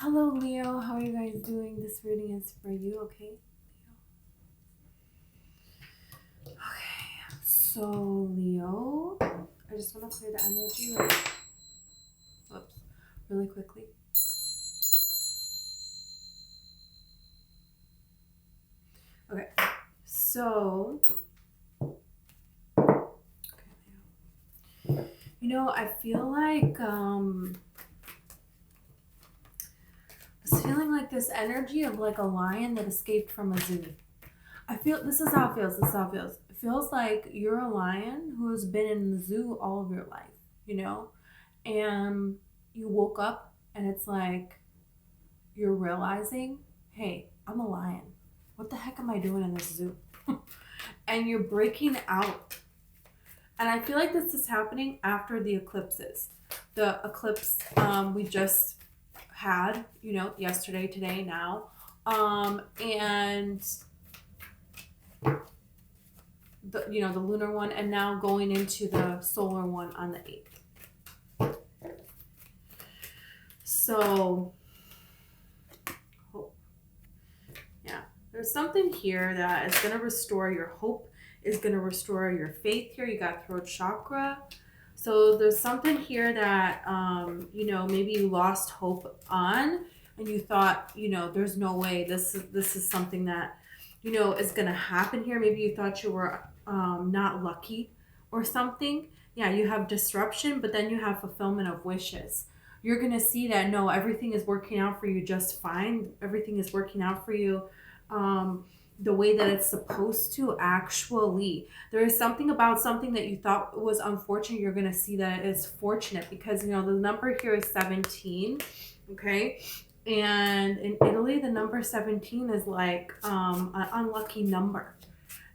Hello, Leo. How are you guys doing? This reading is for you, okay? Okay, so Leo, I just want to clear the energy really quickly. Okay, so, I feel like, I was feeling like this energy of like a lion that escaped from a zoo. This is how it feels. It feels like you're a lion who has been in the zoo all of your life, and you woke up and it's like you're realizing, hey, I'm a lion. What the heck am I doing in this zoo? And you're breaking out. And I feel like this is happening after the eclipses. The eclipse we just had, yesterday, today, now. And the lunar one, and now going into the solar one on the 8th. So, yeah, there's something here that is going to restore your hope, is going to restore your faith here. You got throat chakra. So there's something here that, maybe you lost hope on, and you thought, there's no way this is something that, is going to happen here. Maybe you thought you were not lucky or something. Yeah, you have disruption, but then you have fulfillment of wishes. You're going to see that, no, everything is working out for you just fine. Everything is working out for you the way that it's supposed to actually. There is something about something that you thought was unfortunate. You're going to see that it is fortunate because, the number here is 17, okay? And in Italy, the number 17 is like an unlucky number.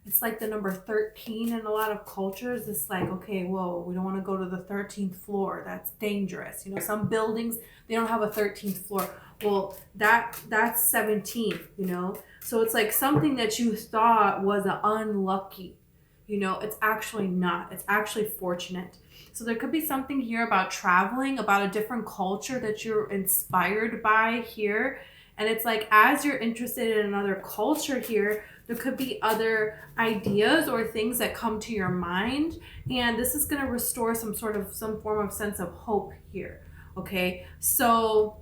It's like the number 13 in a lot of cultures. It's like, okay, whoa, we don't want to go to the 13th floor. That's dangerous. Some buildings, they don't have a 13th floor. Well, that's 17, So it's like something that you thought was unlucky. It's actually not. It's actually fortunate. So there could be something here about traveling, about a different culture that you're inspired by here. And it's like, as you're interested in another culture here, there could be other ideas or things that come to your mind. And this is going to restore some form of sense of hope here. Okay. So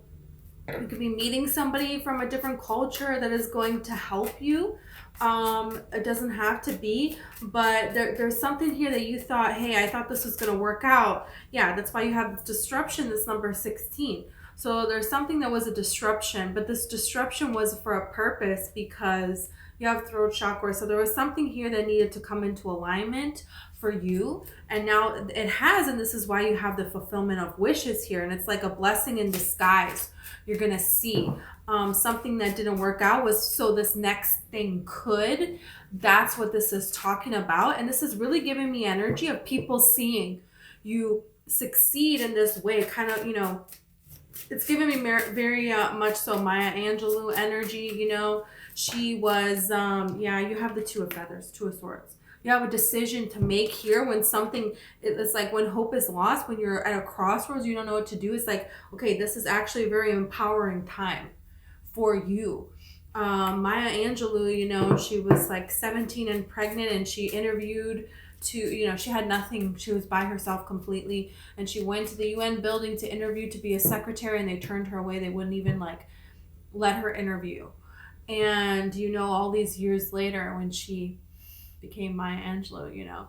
you could be meeting somebody from a different culture that is going to help you. It doesn't have to be, but there's something here that you thought, hey, I thought this was going to work out. Yeah, that's why you have this disruption, this number 16. So there's something that was a disruption, but this disruption was for a purpose because you have throat chakra. So there was something here that needed to come into alignment for you. And now it has, and this is why you have the fulfillment of wishes here. And it's like a blessing in disguise. You're going to see something that didn't work out was so this next thing could. That's what this is talking about. And this is really giving me energy of people seeing you succeed in this way. Kind of, it's giving me very much so Maya Angelou energy, She was, you have the Two of Feathers, Two of Swords. You have a decision to make here when something, it's like when hope is lost, when you're at a crossroads, you don't know what to do. It's like, okay, this is actually a very empowering time for you. Maya Angelou, she was like 17 and pregnant, and she interviewed she had nothing. She was by herself completely. And she went to the UN building to interview to be a secretary, and they turned her away. They wouldn't even let her interview. And, all these years later, when she became Maya Angelou,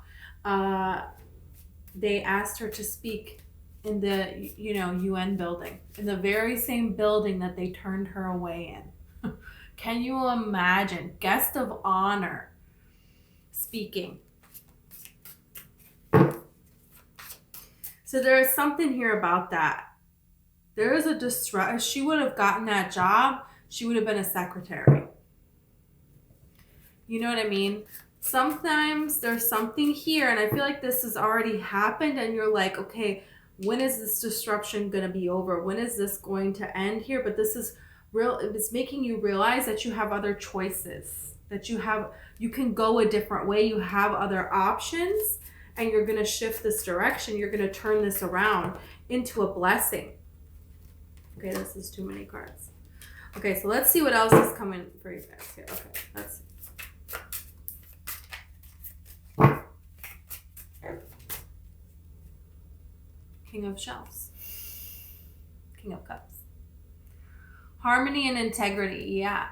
they asked her to speak in the, UN building, in the very same building that they turned her away in. Can you imagine? Guest of honor speaking. So there is something here about that. There is a distress. She would have gotten that job. She would have been a secretary. You know what I mean? Sometimes there's something here, and I feel like this has already happened, and you're like, okay, when is this disruption going to be over? When is this going to end here? But this is real. It's making you realize that you have other choices, that you can go a different way. You have other options, and you're going to shift this direction. You're going to turn this around into a blessing. Okay, this is too many cards. Okay, so let's see what else is coming for you guys here. Okay, let's see. King of Shells. King of Cups. Harmony and integrity, yeah.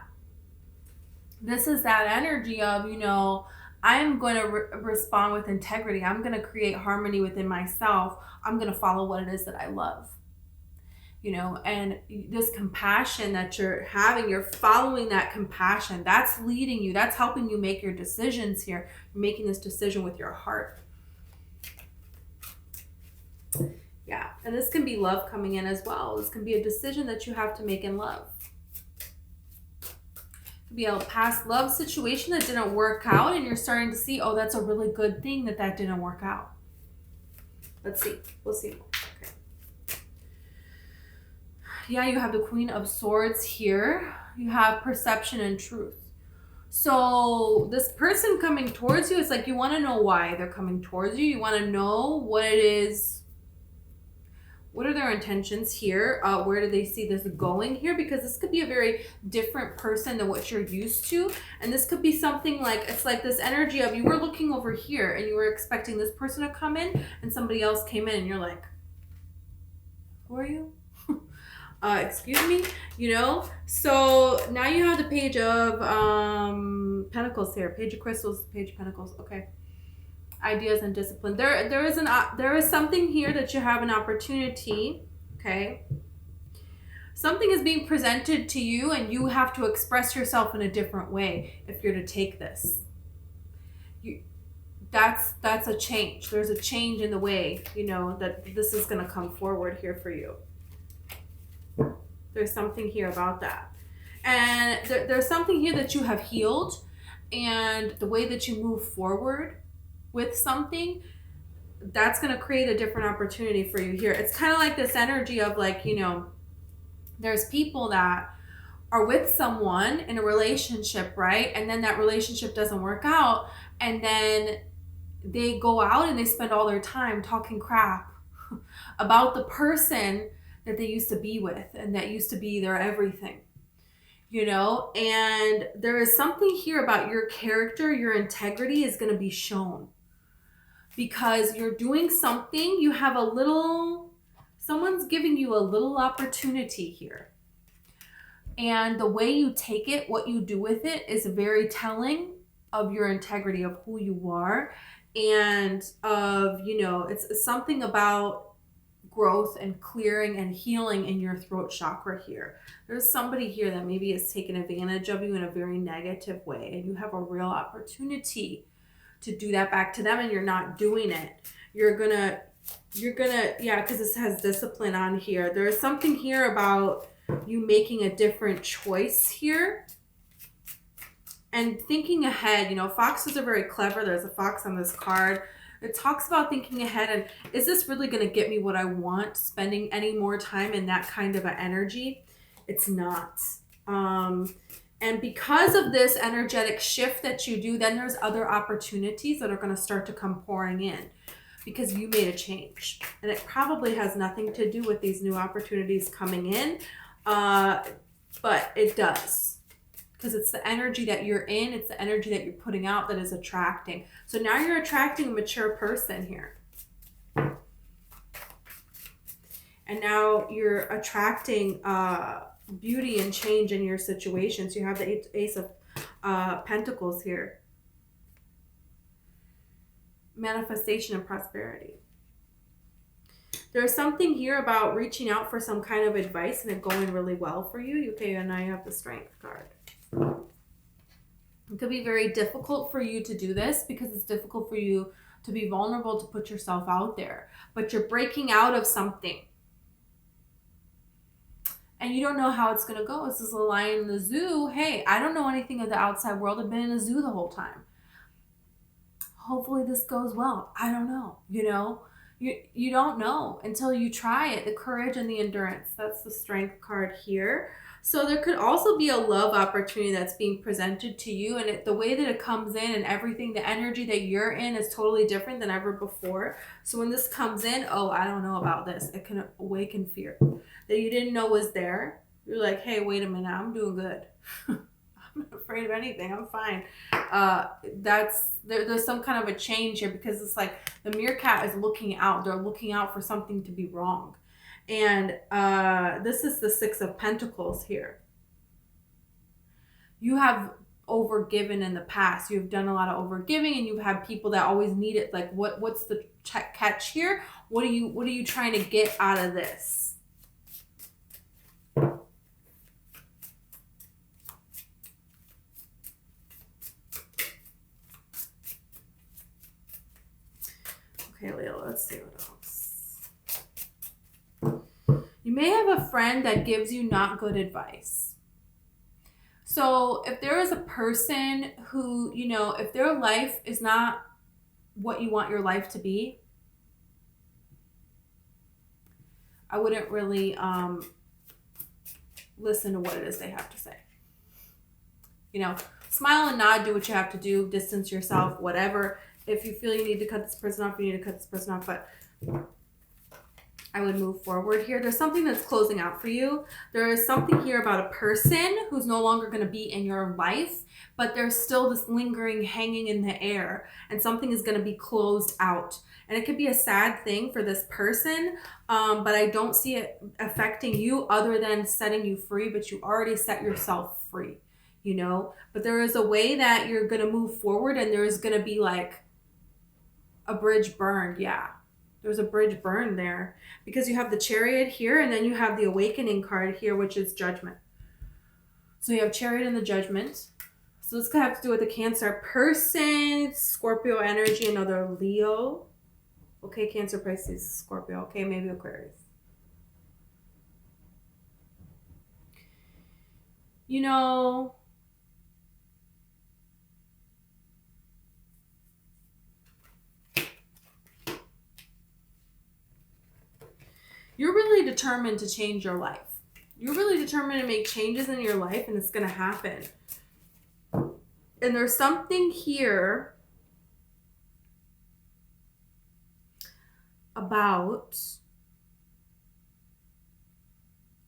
This is that energy of, you know, I am going to respond with integrity. I'm going to create harmony within myself. I'm going to follow what it is that I love. You know, and this compassion that you're having, you're following that compassion. That's leading you. That's helping you make your decisions here. You're making this decision with your heart. Yeah, and this can be love coming in as well. This can be a decision that you have to make in love. It could be a past love situation that didn't work out, and you're starting to see, oh, that's a really good thing that didn't work out. Let's see. We'll see. Okay. Yeah, you have the Queen of Swords here. You have perception and truth. So this person coming towards you, it's like you want to know why they're coming towards you. You want to know what it is. What are their intentions here? Where do they see this going here? Because this could be a very different person than what you're used to. And this could be something like, it's like this energy of you were looking over here and you were expecting this person to come in and somebody else came in and you're like, who are you? Excuse me, you know? So now you have the Page of Pentacles here. Page of Crystals, Page of Pentacles. Okay. Ideas and discipline. There is something here that you have an opportunity, okay? Something is being presented to you and you have to express yourself in a different way if you're to take this. That's a change. There's a change in the way, you know, that this is going to come forward here for you. There's something here about that. And there's something here that you have healed, and the way that you move forward with something, that's going to create a different opportunity for you here. It's kind of like this energy of like, you know, there's people that are with someone in a relationship, right? And then that relationship doesn't work out. And then they go out and they spend all their time talking crap about the person that they used to be with and that used to be their everything. You know, and there is something here about your character, your integrity is going to be shown. Because you're doing something, you have someone's giving you a little opportunity here. And the way you take it, what you do with it is very telling of your integrity, of who you are, and of, you know, it's something about growth and clearing and healing in your throat chakra here. There's somebody here that maybe has taken advantage of you in a very negative way, and you have a real opportunity to do that back to them, and you're not doing it. You're gonna, yeah, because this has discipline on here. There's something here about you making a different choice here and thinking ahead. You know, foxes are very clever. There's a fox on this card. It talks about thinking ahead and, is this really going to get me what I want? Spending any more time in that kind of an energy? It's not. And because of this energetic shift that you do, then there's other opportunities that are going to start to come pouring in because you made a change. And it probably has nothing to do with these new opportunities coming in, but it does. Because it's the energy that you're in, it's the energy that you're putting out that is attracting. So now you're attracting a mature person here. And now you're attracting beauty and change in your situations. You have the Ace of Pentacles here. Manifestation and prosperity. There's something here about reaching out for some kind of advice and it going really well for you. Okay, and now you have the Strength card. It could be very difficult for you to do this because it's difficult for you to be vulnerable, to put yourself out there. But you're breaking out of something. And you don't know how it's going to go. This is a lion in the zoo. Hey, I don't know anything of the outside world. I've been in a zoo the whole time. Hopefully this goes well. I don't know. You know, You don't know until you try it. The courage and the endurance. That's the strength card here. So there could also be a love opportunity that's being presented to you, and the way that it comes in and everything, the energy that you're in is totally different than ever before. So when this comes in, oh, I don't know about this. It can awaken fear that you didn't know was there. You're like, hey, wait a minute, I'm doing good. I'm not afraid of anything. I'm fine. There's some kind of a change here, because it's like the meerkat is looking out. They're looking out for something to be wrong. And this is the Six of Pentacles here. You have overgiven in the past. You've done a lot of overgiving, and you've had people that always need it. Like, what's the catch here? What are you trying to get out of this? Okay, Leo, let's see what else. You may have a friend that gives you not good advice. So if there is a person who, if their life is not what you want your life to be, I wouldn't really listen to what it is they have to say. Smile and nod, do what you have to do, distance yourself, whatever. If you feel you need to cut this person off, you need to cut this person off. But I would move forward here. There's something that's closing out for you. There is something here about a person who's no longer going to be in your life, but there's still this lingering, hanging in the air, and something is going to be closed out. And it could be a sad thing for this person, but I don't see it affecting you other than setting you free, but you already set yourself free, But there is a way that you're going to move forward, and there is going to be like a bridge burned. Yeah, there's a bridge burned there, because you have the Chariot here, and then you have the Awakening card here, which is Judgment. So you have Chariot and the Judgment. So this could have to do with a Cancer person, Scorpio energy, another Leo. Okay, Cancer, Pisces, Scorpio. Okay, maybe Aquarius. You're really determined to change your life. You're really determined to make changes in your life, and it's going to happen. And there's something here about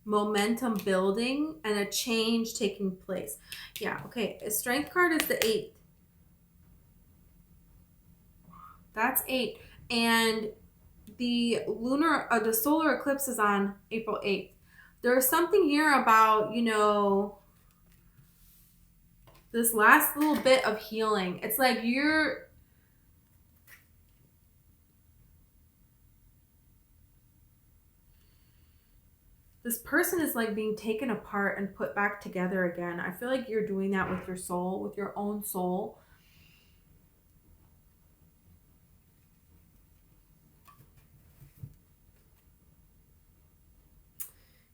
momentum building and a change taking place. Yeah, okay. A strength card is the 8th. That's 8. And the solar eclipse is on April 8th. There's something here about, this last little bit of healing. It's like this person is like being taken apart and put back together again. I feel like you're doing that with your soul, with your own soul.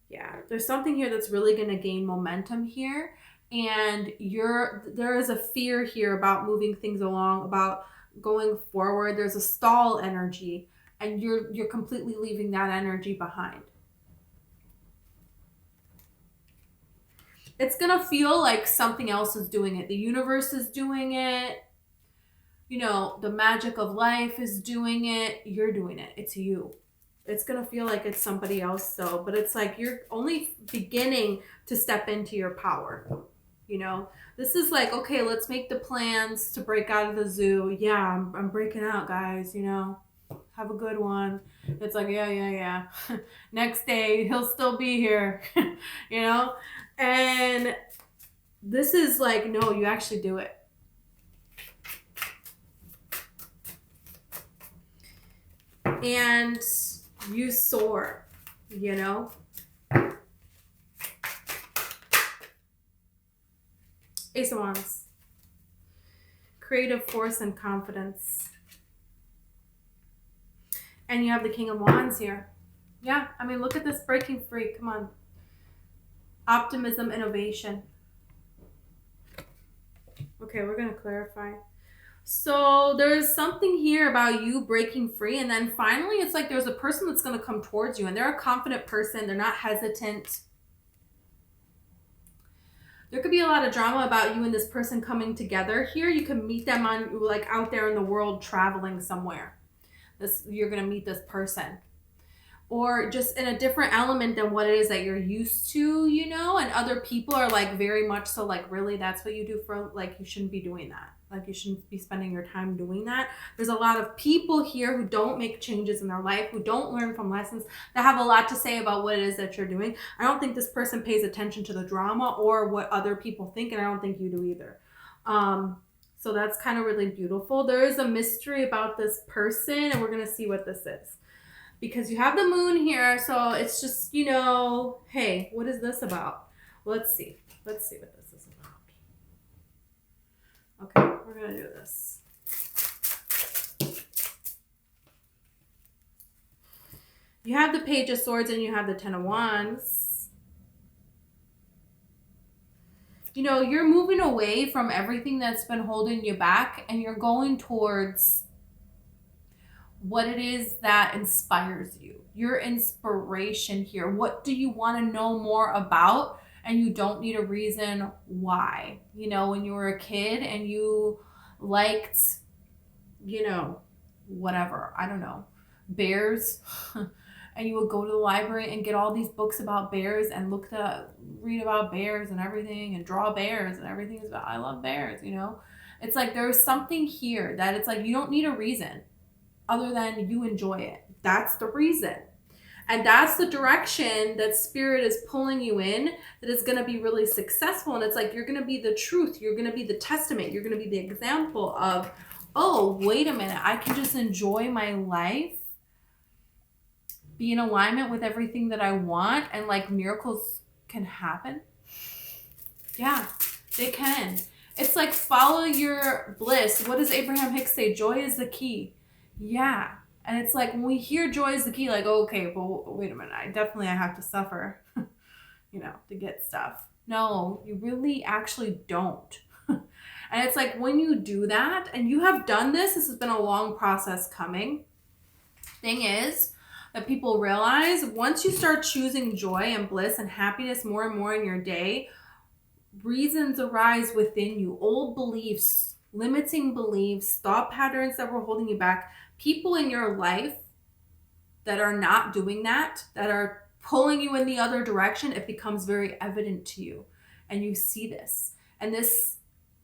Yeah, there's something here that's really going to gain momentum here. And there is a fear here about moving things along, about going forward. There's a stall energy, and you're completely leaving that energy behind. It's going to feel like something else is doing it. The universe is doing it. The magic of life is doing it. You're doing it. It's you. It's going to feel like it's somebody else though, but it's like you're only beginning to step into your power. This is like, okay, let's make the plans to break out of the zoo. Yeah, I'm breaking out, guys, have a good one. It's like, yeah. Next day, he'll still be here, and this is like, no, you actually do it. And you soar, Ace of Wands. Creative force and confidence. And you have the King of Wands here. Yeah, I mean, look at this, breaking free. Come on. Optimism, innovation. Okay, we're going to clarify. So there's something here about you breaking free. And then finally, it's like there's a person that's going to come towards you. And they're a confident person. They're not hesitant. There could be a lot of drama about you and this person coming together here. You can meet them on, like, out there in the world traveling somewhere. You're going to meet this person. Or just in a different element than what it is that you're used to, you know? And other people are like very much so like, really, that's what you do for, like, you shouldn't be doing that. Like, you shouldn't be spending your time doing that. There's a lot of people here who don't make changes in their life, who don't learn from lessons, that have a lot to say about what it is that you're doing. I don't think this person pays attention to the drama or what other people think, and I don't think you do either. So that's kind of really beautiful. There is a mystery about this person, and we're going to see what this is. Because you have the moon here, so it's just, you know, hey, what is this about? Let's see. Let's see what this is about. Okay, we're going to do this. You have the Page of Swords and you have the Ten of Wands. You know, you're moving away from everything that's been holding you back, and you're going towards what it is that inspires you. Your inspiration here. What do you want to know more about? And you don't need a reason why. You know, when you were a kid and you liked, you know, whatever, I don't know, bears. And you would go to the library and get all these books about bears and read about bears and everything and draw bears and everything is about, I love bears, you know. It's like there's something here that it's like you don't need a reason other than you enjoy it. That's the reason. And that's the direction that spirit is pulling you in, that is going to be really successful. And it's like, you're going to be the truth. You're going to be the testament. You're going to be the example of, oh, wait a minute. I can just enjoy my life, be in alignment with everything that I want, and like miracles can happen. Yeah, they can. It's like follow your bliss. What does Abraham Hicks say? Joy is the key. Yeah. And it's like when we hear joy is the key, like, okay, well, wait a minute. I have to suffer, you know, to get stuff. No, you really actually don't. And it's like when you do that, and you have done this has been a long process coming. Thing is that people realize once you start choosing joy and bliss and happiness more and more in your day, reasons arise within you, old beliefs, limiting beliefs, thought patterns that were holding you back, people in your life that are not doing that are pulling you in the other direction. It becomes very evident to you, and you see this, and this,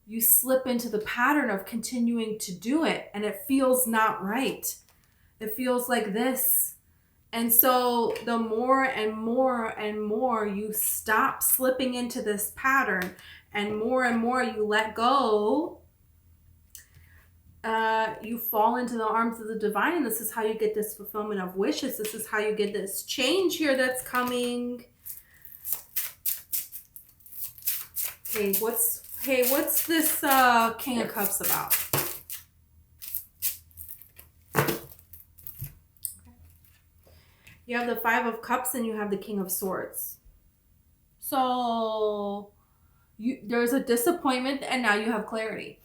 you slip into the pattern of continuing to do it, and it feels not right. It feels like this. And so the more and more and more you stop slipping into this pattern, and more you let go, you fall into the arms of the divine. And this is how you get this fulfillment of wishes. This is how you get this change here that's coming. Hey, what's this King of Cups about? You have the Five of Cups and you have the King of Swords. So there's a disappointment, and now you have clarity.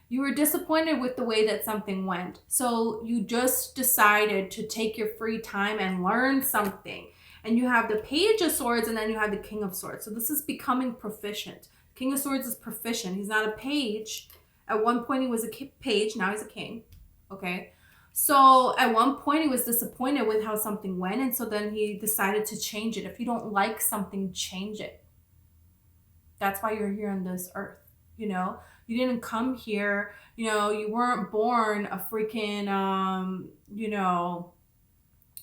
You were disappointed with the way that something went. So you just decided to take your free time and learn something. And you have the Page of Swords, and then you have the King of Swords. So this is becoming proficient. King of Swords is proficient. He's not a page. At one point he was a page. Now he's a king. Okay. So at one point he was disappointed with how something went. And so then he decided to change it. If you don't like something, change it. That's why you're here on this earth. You know, you didn't come here, you know, you weren't born a freaking, you know,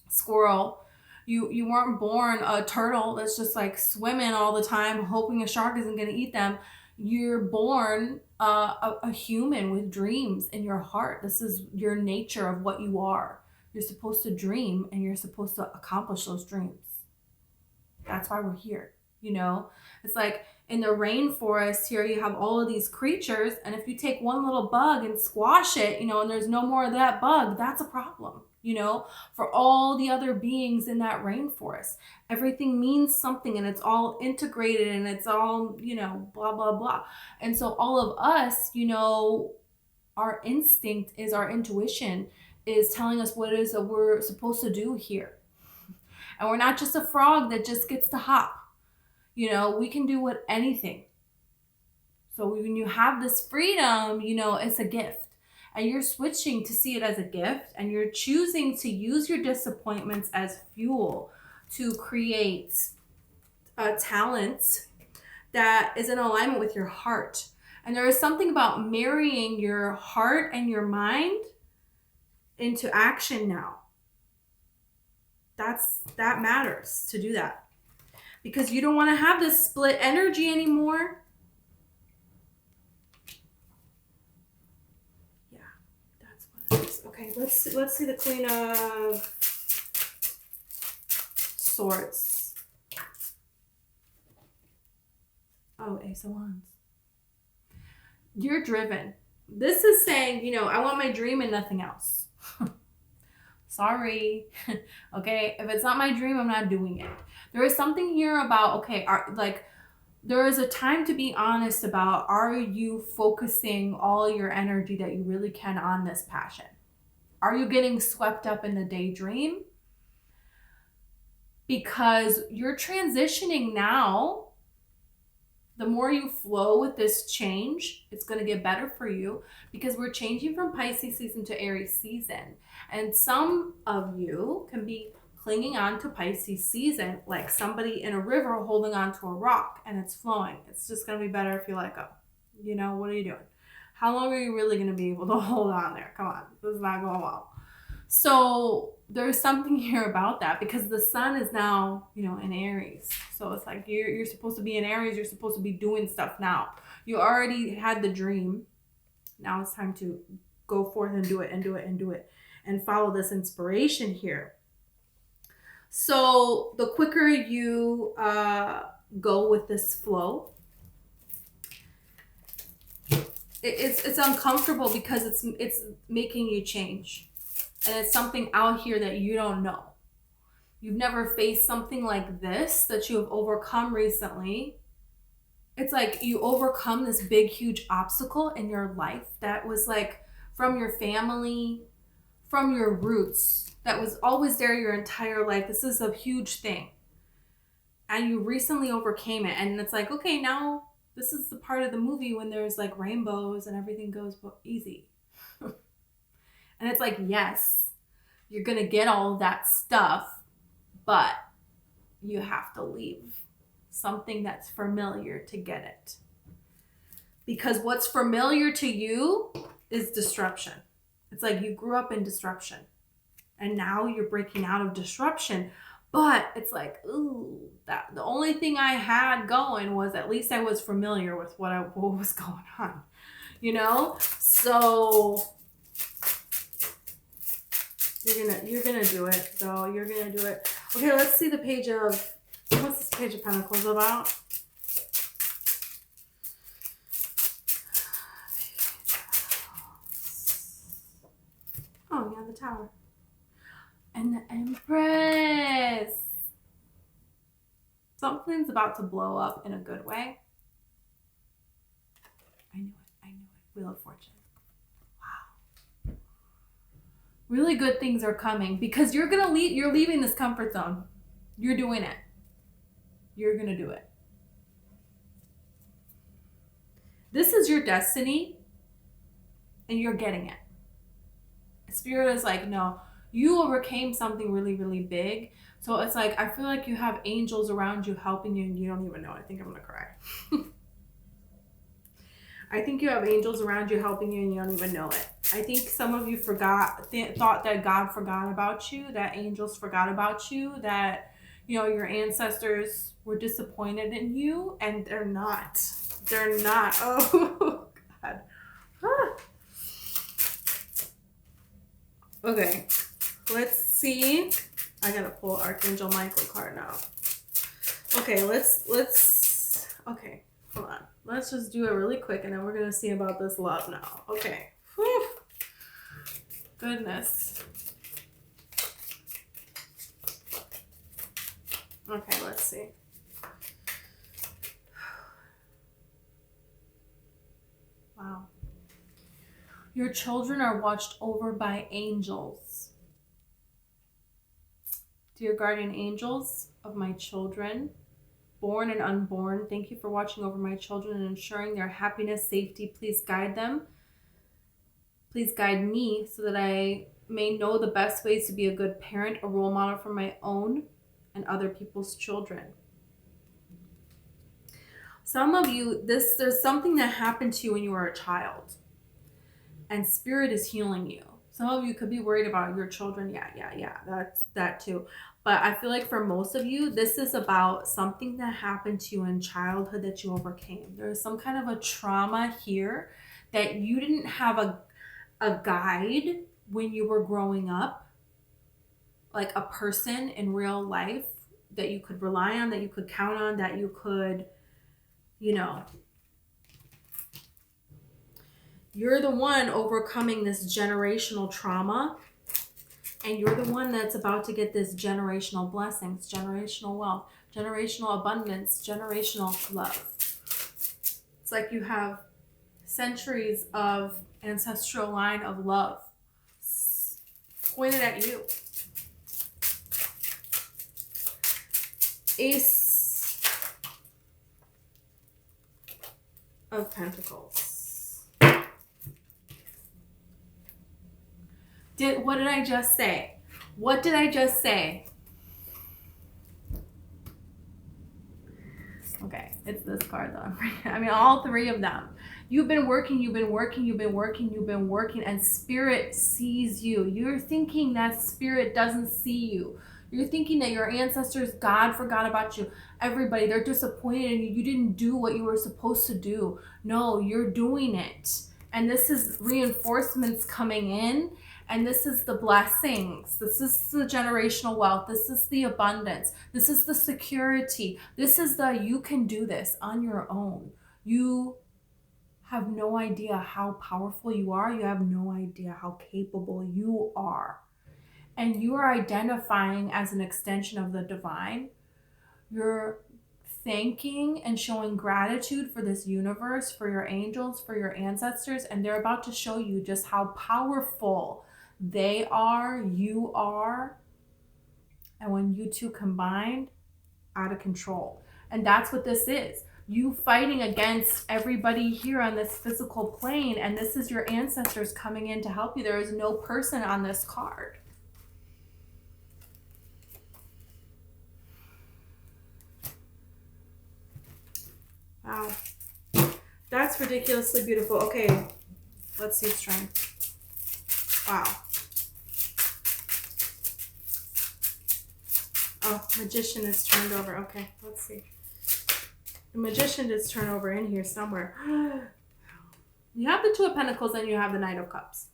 squirrel. You weren't born a turtle that's just like swimming all the time, hoping a shark isn't going to eat them. You're born a human with dreams in your heart. This is your nature of what you are. You're supposed to dream, and you're supposed to accomplish those dreams. That's why we're here. You know, it's like in the rainforest here, you have all of these creatures. And if you take one little bug and squash it, you know, and there's no more of that bug, that's a problem. you know, for all the other beings in that rainforest. Everything means something, and it's all integrated, and it's all, you know, blah, blah, blah. And so all of us, you know, our instinct is, our intuition is telling us what it is that we're supposed to do here. And we're not just a frog that just gets to hop. You know, we can do what anything. So when you have this freedom, you know, it's a gift. And you're switching to see it as a gift, and you're choosing to use your disappointments as fuel to create a talent that is in alignment with your heart. And there is something about marrying your heart and your mind into action now. That matters to do that. Because you don't want to have this split energy anymore. Yeah, that's what it is. Okay, let's see the Queen of Swords. Oh, Ace of Wands. You're driven. This is saying, you know, I want my dream and nothing else. Sorry. Okay, if it's not my dream, I'm not doing it. There is something here about, okay, there is a time to be honest about, are you focusing all your energy that you really can on this passion? Are you getting swept up in the daydream? Because you're transitioning now. The more you flow with this change, it's going to get better for you, because we're changing from Pisces season to Aries season. And some of you can be clinging on to Pisces season like somebody in a river holding on to a rock, and it's flowing. It's just going to be better if you let go. You know, what are you doing? How long are you really going to be able to hold on there? Come on, this is not going well. So there's something here about that, because the sun is now, you know, in Aries. So it's like you're supposed to be in Aries. You're supposed to be doing stuff now. You already had the dream. Now it's time to go forth and do it and do it and do it and follow this inspiration here. So the quicker you go with this flow, it's uncomfortable because it's making you change. And it's something out here that you don't know. You've never faced something like this that you have overcome recently. It's like you overcome this big, huge obstacle in your life that was like from your family, from your roots, that was always there your entire life. This is a huge thing. And you recently overcame it. And it's like, okay, now this is the part of the movie when there's like rainbows and everything goes easy. And it's like, yes, you're going to get all of that stuff, but you have to leave something that's familiar to get it. Because what's familiar to you is disruption. It's like you grew up in disruption, and now you're breaking out of disruption. But it's like, ooh, that the only thing I had going was at least I was familiar with what was going on, you know? So you're gonna do it, though. You're gonna do it. Okay, let's see the page of, what's this Page of Pentacles about? Oh, yeah, the Tower. And the Empress. Something's about to blow up in a good way. I knew it. Wheel of Fortune. Wow. Really good things are coming, because you're leaving this comfort zone. You're doing it. You're gonna do it. This is your destiny, and you're getting it. Spirit is like, no, you overcame something really, really big. So it's like, I feel like you have angels around you helping you, and you don't even know. I think I'm gonna cry. I think you have angels around you helping you, and you don't even know it. I think some of you thought that God forgot about you, that angels forgot about you, that, you know, your ancestors were disappointed in you, and they're not. They're not. Oh, God. Ah. Okay, let's see. I gotta pull Archangel Michael card now. Okay, okay, hold on. Let's just do it really quick, and then we're gonna see about this love now. Okay. Whew. Goodness. Okay, let's see. Wow. Your children are watched over by angels. Dear guardian angels of my children, born and unborn, thank you for watching over my children and ensuring their happiness, safety. Please guide them. Please guide me so that I may know the best ways to be a good parent, a role model for my own and other people's children. Some of you, there's something that happened to you when you were a child, and spirit is healing you. Some of you could be worried about your children. Yeah, that's that too. But I feel like for most of you, this is about something that happened to you in childhood that you overcame. There's some kind of a trauma here that you didn't have a guide when you were growing up, like a person in real life that you could rely on, that you could count on, that you could, you're the one overcoming this generational trauma, and you're the one that's about to get this generational blessings, generational wealth, generational abundance, generational love. It's like you have centuries of ancestral line of love pointed at you. Ace of Pentacles. What did I just say? What did I just say? Okay, it's this card though. I mean, all three of them. You've been working, and spirit sees you. You're thinking that spirit doesn't see you. You're thinking that your ancestors, God forgot about you. Everybody, they're disappointed in you. You didn't do what you were supposed to do. No, you're doing it. And this is reinforcements coming in. And this is the blessings. This is the generational wealth. This is the abundance. This is the security. This is the you can do this on your own. You have no idea how powerful you are. You have no idea how capable you are. And you are identifying as an extension of the divine. You're thanking and showing gratitude for this universe, for your angels, for your ancestors, and they're about to show you just how powerful they are, you are, and when you two combined, out of control. And that's what this is. You fighting against everybody here on this physical plane, and this is your ancestors coming in to help you. There is no person on this card. Wow. That's ridiculously beautiful. Okay, let's see strength. Wow. Oh, Magician is turned over. Okay, let's see. The Magician is turned over in here somewhere. You have the Two of Pentacles and you have the Knight of Cups.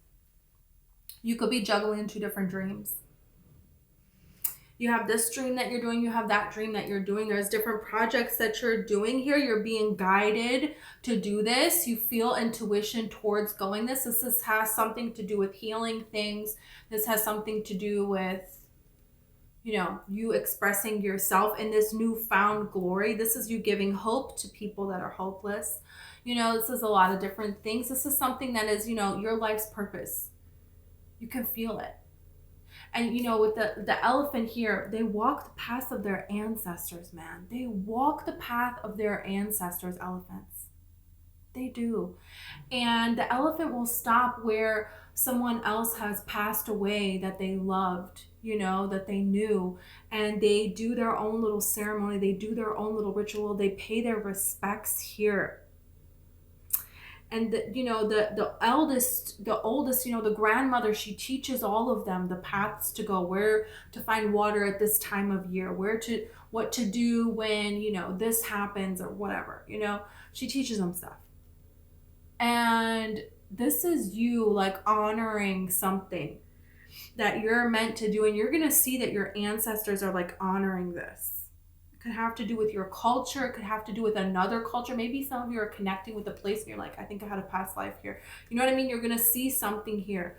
You could be juggling two different dreams. You have this dream that you're doing. You have that dream that you're doing. There's different projects that you're doing here. You're being guided to do this. You feel intuition towards going this. This has something to do with healing things. This has something to do with, you expressing yourself in this newfound glory. This is you giving hope to people that are hopeless. This is a lot of different things. This is something that is, your life's purpose. You can feel it. And, with the elephant here, they walk the path of their ancestors, man. They walk the path of their ancestors, elephants. They do. And the elephant will stop where someone else has passed away that they loved, that they knew. And they do their own little ceremony. They do their own little ritual. They pay their respects here. And the eldest, the oldest, the grandmother, she teaches all of them the paths to go, where to find water at this time of year, what to do when, this happens or whatever, she teaches them stuff. And this is you like honoring something that you're meant to do. And you're going to see that your ancestors are like honoring this. Could have to do with your culture. It could have to do with another culture. Maybe some of you are connecting with a place and you're like, I think I had a past life here. You know what I mean? You're going to see something here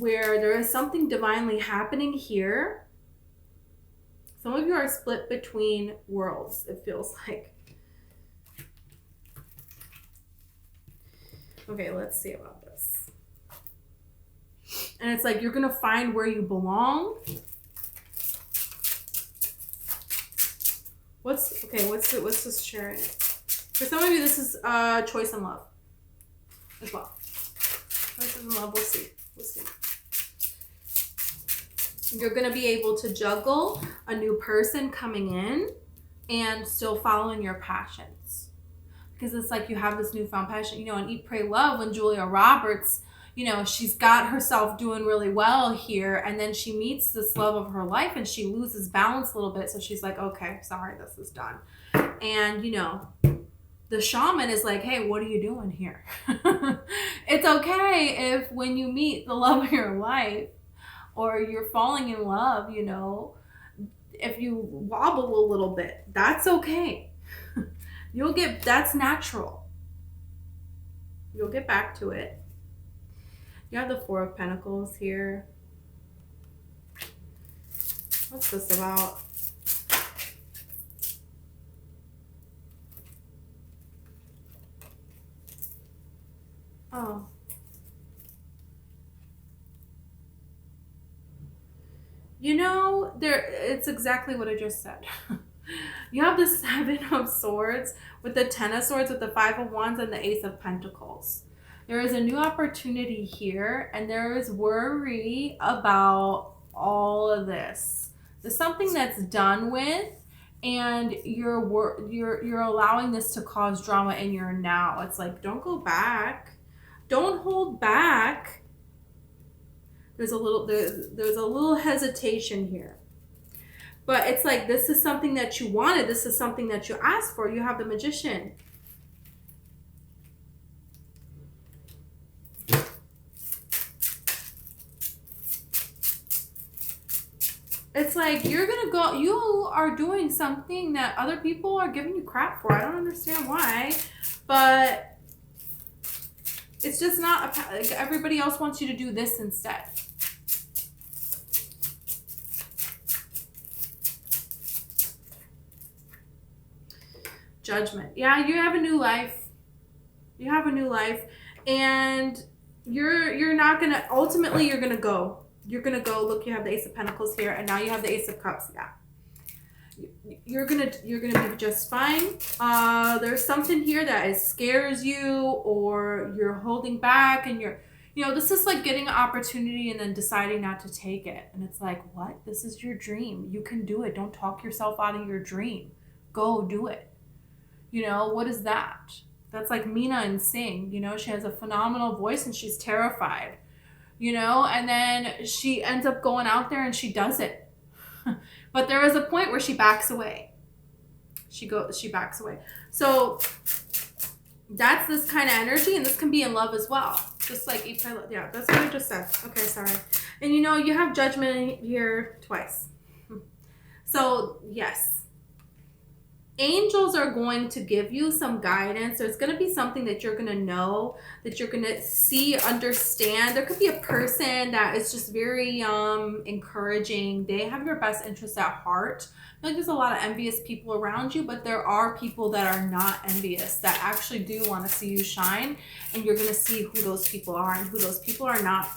where there is something divinely happening here. Some of you are split between worlds, it feels like. Okay, let's see about this. And it's like you're going to find where you belong. What's this sharing? For some of you, this is choice in love as well. Choices in love, we'll see. We'll see. You're going to be able to juggle a new person coming in and still following your passions. Because it's like you have this newfound passion. You know, in Eat, Pray, Love, when Julia Roberts, you know, she's got herself doing really well here, and then she meets this love of her life and she loses balance a little bit. So she's like, okay, sorry, this is done. And, you know, the shaman is like, hey, what are you doing here? It's okay if when you meet the love of your life or you're falling in love, you know, if you wobble a little bit, that's okay. That's natural. You'll get back to it. You have the Four of Pentacles here. What's this about? Oh. You know, it's exactly what I just said. You have the Seven of Swords with the Ten of Swords with the Five of Wands and the Ace of Pentacles. There is a new opportunity here, and there is worry about all of this. There's something that's done with, and you're allowing this to cause drama in your now. It's like, don't go back. Don't hold back. There's a little hesitation here. But it's like, this is something that you wanted. This is something that you asked for. You have the Magician. It's like you are doing something that other people are giving you crap for. I don't understand why, but it's just not, like, everybody else wants you to do this instead. Judgment. Yeah, you have a new life. You have a new life, and you're not gonna, ultimately you're gonna go. You're going to go, look, you have the Ace of Pentacles here, and now you have the Ace of Cups. Yeah. You're going to be just fine. There's something here that scares you, or you're holding back, and this is like getting an opportunity and then deciding not to take it. And it's like, what? This is your dream. You can do it. Don't talk yourself out of your dream. Go do it. You know, what is that? That's like Meena and Singh. You know, she has a phenomenal voice and she's terrified. You know, and then she ends up going out there and she does it. But there is a point where she backs away. She backs away. So that's this kind of energy, and this can be in love as well. Just like, yeah, that's what I just said. Okay, sorry. And you know, you have Judgment here twice. So yes. Angels are going to give you some guidance. There's going to be something that you're going to know, that you're going to see, understand. There could be a person that is just very encouraging. They have your best interests at heart. I feel like there's a lot of envious people around you, but there are people that are not envious, that actually do want to see you shine. And you're going to see who those people are and who those people are not.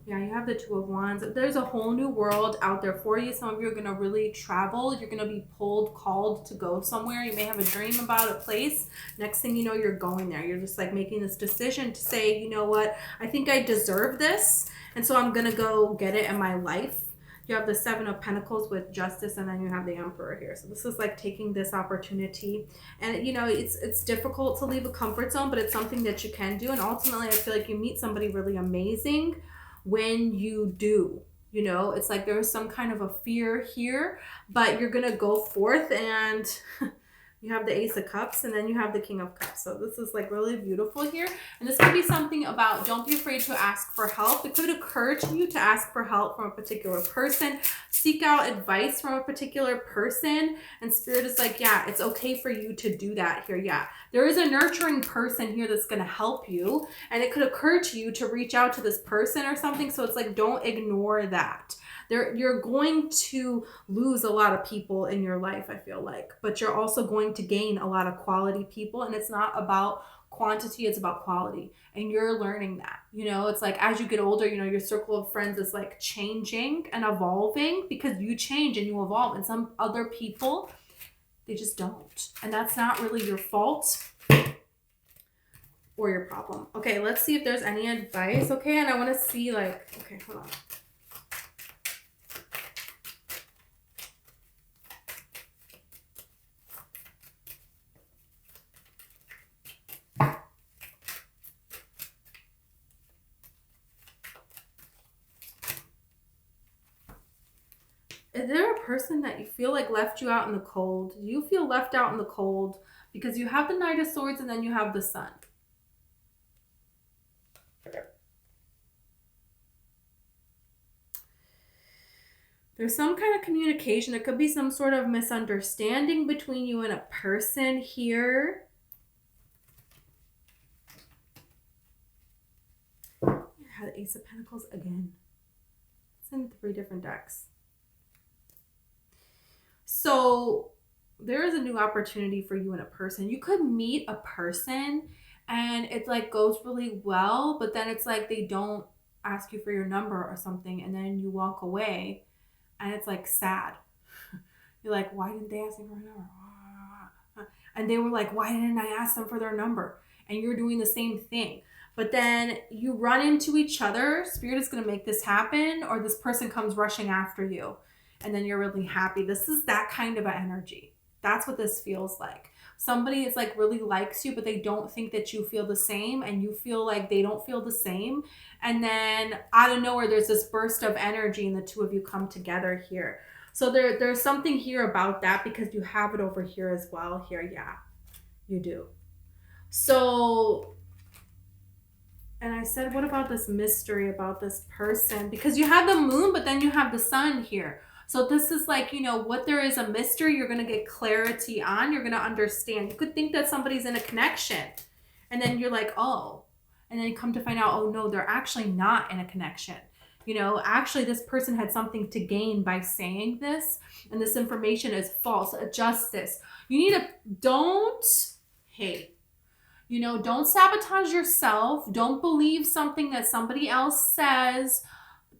Yeah, you have the Two of Wands. There's a whole new world out there for you. Some of you are going to really travel. You're going to be called to go somewhere. You may have a dream about a place. Next thing you know, you're going there. You're just like making this decision to say, you know what, I think I deserve this. And so I'm going to go get it in my life. You have the Seven of Pentacles with Justice, and then you have the Emperor here. So this is like taking this opportunity. And, you know, it's difficult to leave a comfort zone, but it's something that you can do. And ultimately, I feel like you meet somebody really amazing when you do. You know, it's like there's some kind of a fear here, but you're gonna go forth and You have the Ace of Cups, and then you have the King of Cups. So this is like really beautiful here. And this could be something about, don't be afraid to ask for help. It could occur to you to ask for help from a particular person. Seek out advice from a particular person. And Spirit is like, yeah, it's okay for you to do that here. Yeah, there is a nurturing person here that's going to help you. And it could occur to you to reach out to this person or something. So it's like, don't ignore that. You're going to lose a lot of people in your life, I feel like, but you're also going to gain a lot of quality people. And it's not about quantity, it's about quality. And you're learning that, you know, it's like, as you get older, you know, your circle of friends is like changing and evolving because you change and you evolve. And some other people, they just don't. And that's not really your fault or your problem. Okay, let's see if there's any advice. Okay, and I want to see like, okay, hold on. Is there a person that you feel like left you out in the cold? Do you feel left out in the cold? Because you have the Knight of Swords and then you have the Sun. There's some kind of communication. It could be some sort of misunderstanding between you and a person here. I had the Ace of Pentacles again. It's in 3 different decks. So there is a new opportunity for you and a person. You could meet a person and it like goes really well, but then it's like they don't ask you for your number or something, and then you walk away and it's like sad. You're like, why didn't they ask me for a number? And they were like, why didn't I ask them for their number? And you're doing the same thing. But then you run into each other. Spirit is going to make this happen, or this person comes rushing after you. And then you're really happy. This is that kind of an energy. That's what this feels like. Somebody is like really likes you, but they don't think that you feel the same, and you feel like they don't feel the same. And then out of nowhere, there's this burst of energy and the two of you come together here. So there's something here about that, because you have it over here as well here. Yeah, you do. So, and I said, what about this mystery about this person? Because you have the Moon, but then you have the Sun here. So this is like, you know, what there is a mystery, you're going to get clarity on. You're going to understand. You could think that somebody's in a connection, and then you're like, oh, and then you come to find out, oh no, they're actually not in a connection. You know, actually this person had something to gain by saying this, and this information is false. Adjust this. You need to, don't sabotage yourself. Don't believe something that somebody else says.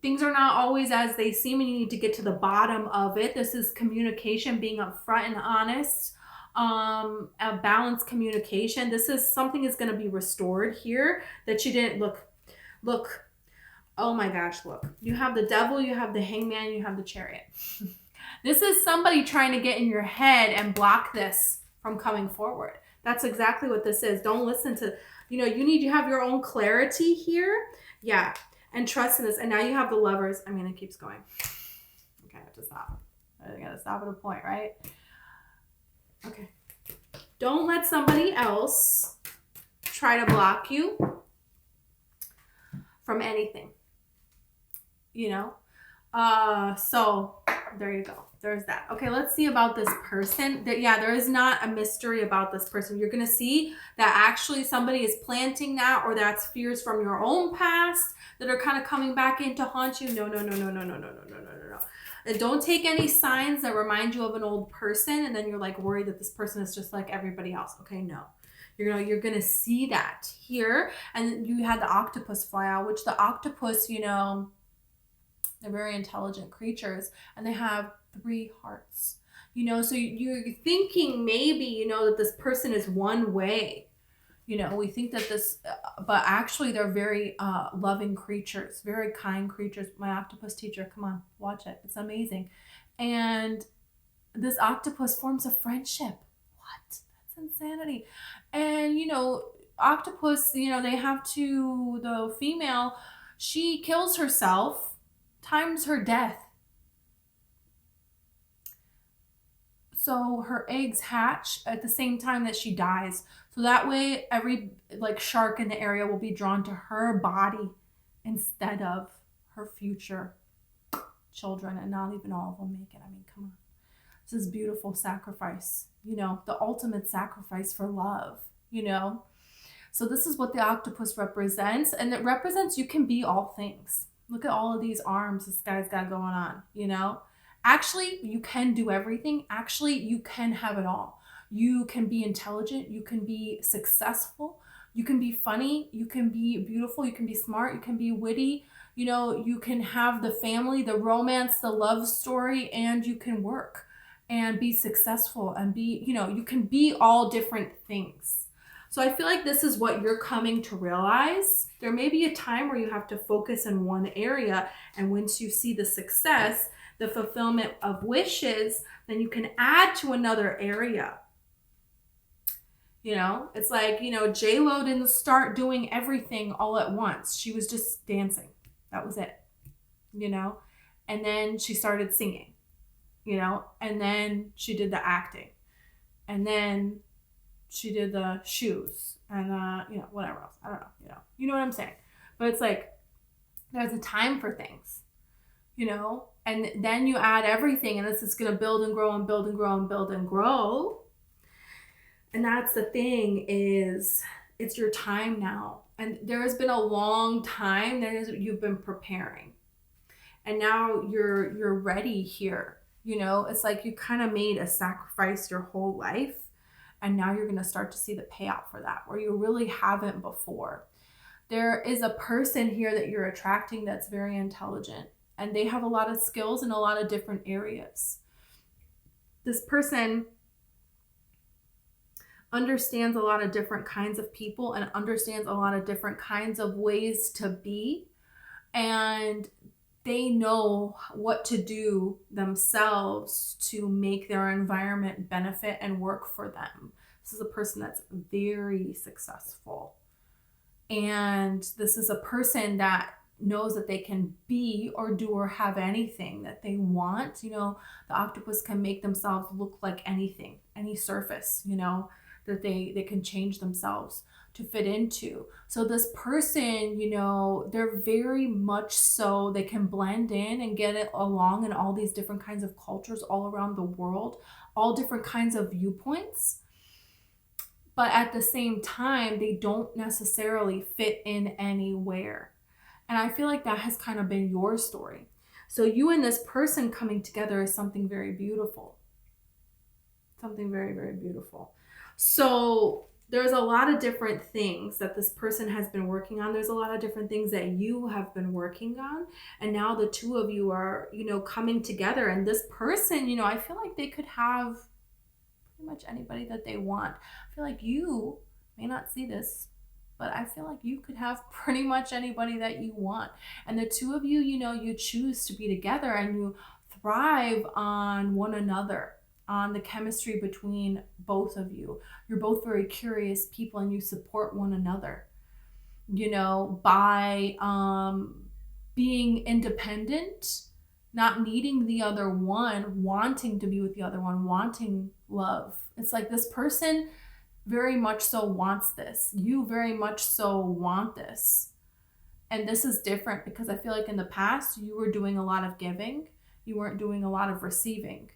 Things are not always as they seem, and you need to get to the bottom of it. This is communication, being upfront and honest, a balanced communication. This is something is going to be restored here that you didn't look. Oh my gosh, look. You have the Devil, you have the Hangman, you have the Chariot. This is somebody trying to get in your head and block this from coming forward. That's exactly what this is. Don't listen to, you have your own clarity here. Yeah. And trust in this. And now you have the Lovers. I mean, it keeps going. Okay, I have to stop. I gotta stop at a point, right? Okay. Don't let somebody else try to block you from anything. So there you go. There's that. Okay, let's see about this person. There is not a mystery about this person. You're going to see that actually somebody is planting that, or that's fears from your own past that are kind of coming back in to haunt you. No. And don't take any signs that remind you of an old person, and then you're like worried that this person is just like everybody else. Okay, no. You're going to see that here. And you had the octopus fly out, which the octopus, they're very intelligent creatures, and they have 3 hearts, so you're thinking maybe, that this person is one way, we think that this, but actually they're very loving creatures, very kind creatures. My octopus teacher, come on, watch it. It's amazing. And this octopus forms a friendship. What? That's insanity. And, octopus, they have to, the female, she kills herself times her death. so her eggs hatch at the same time that she dies. So that way every like shark in the area will be drawn to her body instead of her future children, and not even all of them make it. I mean, come on. This is beautiful sacrifice, you know, the ultimate sacrifice for love, you know. So this is what the octopus represents, and it represents you can be all things. Look at all of these arms this guy's got going on, you know. Actually, you can do everything. Actually, you can have it all. You can be intelligent, you can be successful, you can be funny, you can be beautiful, you can be smart, you can be witty, you know, you can have the family, the romance, the love story, and you can work and be successful and be, you know, you can be all different things. So I feel like this is what you're coming to realize. There may be a time where you have to focus in one area, and once you see the success, the fulfillment of wishes, then you can add to another area. You know, it's like, you know, J-Lo didn't start doing everything all at once. She was just dancing. That was it, you know? And then she started singing, you know? And then she did the acting. And then she did the shoes and, you know, whatever else. I don't know, you know? You know what I'm saying? But it's like, there's a time for things, you know? And then you add everything, and this is going to build and grow and build and grow and build and grow. And that's the thing, is it's your time now. And there has been a long time that you've been preparing. And now you're ready here. You know, it's like you kind of made a sacrifice your whole life. And now you're going to start to see the payout for that, where you really haven't before. There is a person here that you're attracting that's very intelligent. And they have a lot of skills in a lot of different areas. This person understands a lot of different kinds of people and understands a lot of different kinds of ways to be. And they know what to do themselves to make their environment benefit and work for them. This is a person that's very successful. And this is a person that knows that they can be or do or have anything that they want. You know, the octopus can make themselves look like anything, any surface, you know, that they can change themselves to fit into. So this person, you know, they're very much so, they can blend in and get it along in all these different kinds of cultures all around the world, all different kinds of viewpoints. But at the same time, they don't necessarily fit in anywhere. And I feel like that has kind of been your story. So you and this person coming together is something very beautiful. Something very, very beautiful. So there's a lot of different things that this person has been working on. There's a lot of different things that you have been working on. And now the two of you are, you know, coming together. And this person, you know, I feel like they could have pretty much anybody that they want. I feel like you may not see this, but I feel like you could have pretty much anybody that you want. And the two of you, you know, you choose to be together and you thrive on one another, on the chemistry between both of you. You're both very curious people and you support one another, you know, by being independent, not needing the other one, wanting to be with the other one, wanting love. It's like this person very much so wants this. You very much so want this. And this is different because I feel like in the past you were doing a lot of giving. You weren't doing a lot of receiving.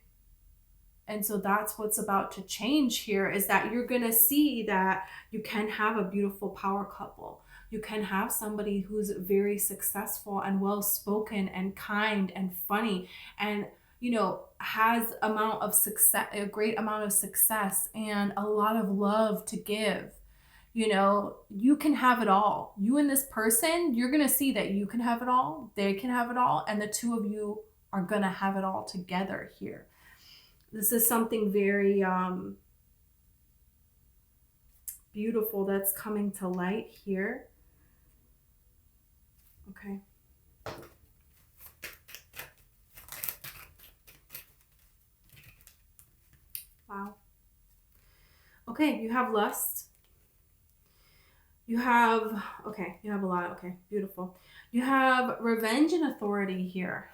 And so that's what's about to change here, is that you're going to see that you can have a beautiful power couple. You can have somebody who's very successful and well-spoken and kind and funny and, you know, has amount of success, a great amount of success and a lot of love to give. You know, you can have it all. You and this person, you're going to see that you can have it all. They can have it all. And the two of you are going to have it all together here. This is something very beautiful that's coming to light here. Okay. Wow. Okay, you have lust. You have, okay, you have a lot. Okay, beautiful. You have revenge and authority here.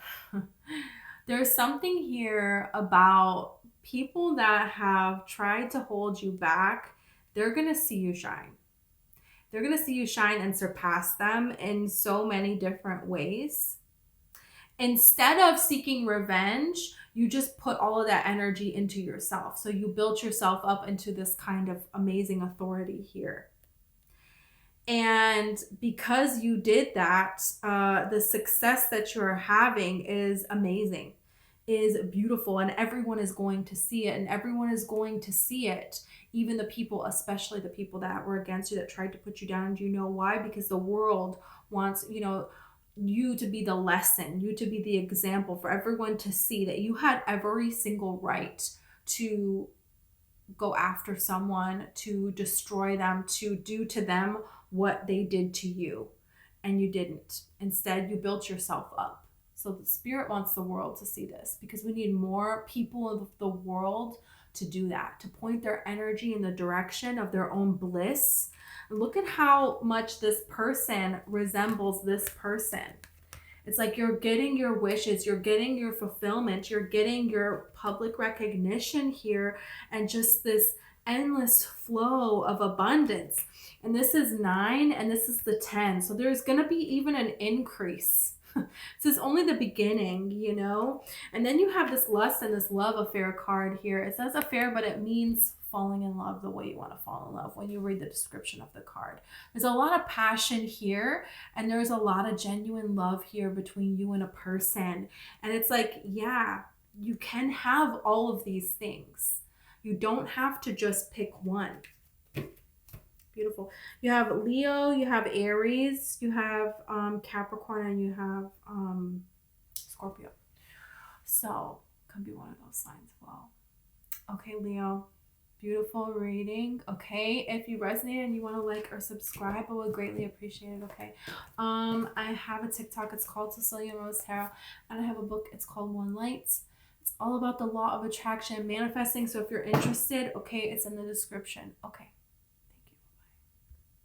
There's something here about people that have tried to hold you back, they're going to see you shine. They're going to see you shine and surpass them in so many different ways. Instead of seeking revenge, you just put all of that energy into yourself. So you built yourself up into this kind of amazing authority here. And because you did that, the success that you're having is amazing, is beautiful, and everyone is going to see it, and everyone is going to see it. Even the people, especially the people that were against you, that tried to put you down. Do you know why? Because the world wants, you to be the lesson, you to be the example for everyone to see that you had every single right to go after someone, to destroy them, to do to them what they did to you. And you didn't. Instead, you built yourself up. So the spirit wants the world to see this, because we need more people of the world to do that, to point their energy in the direction of their own bliss. Look at how much this person resembles this person. It's like you're getting your wishes, you're getting your fulfillment, you're getting your public recognition here, and just this endless flow of abundance. And this is 9 and this is the 10. So there's going to be even an increase. This is only the beginning, And then you have this lust and this love affair card here. It says affair, but it means falling in love the way you want to fall in love when you read the description of the card. There's a lot of passion here, and there's a lot of genuine love here between you and a person. And it's like, yeah, you can have all of these things. You don't have to just pick one. Beautiful. You have Leo, you have Aries, you have Capricorn, and you have Scorpio. So, could be one of those signs. Well, okay, Leo. Beautiful reading. Okay, if you resonate and you want to like or subscribe, I would greatly appreciate it. Okay, I have a TikTok. It's called SicilianRoseTarot, and I have a book. It's called One Lights. It's all about the law of attraction and manifesting. So if you're interested, okay, it's in the description. Okay.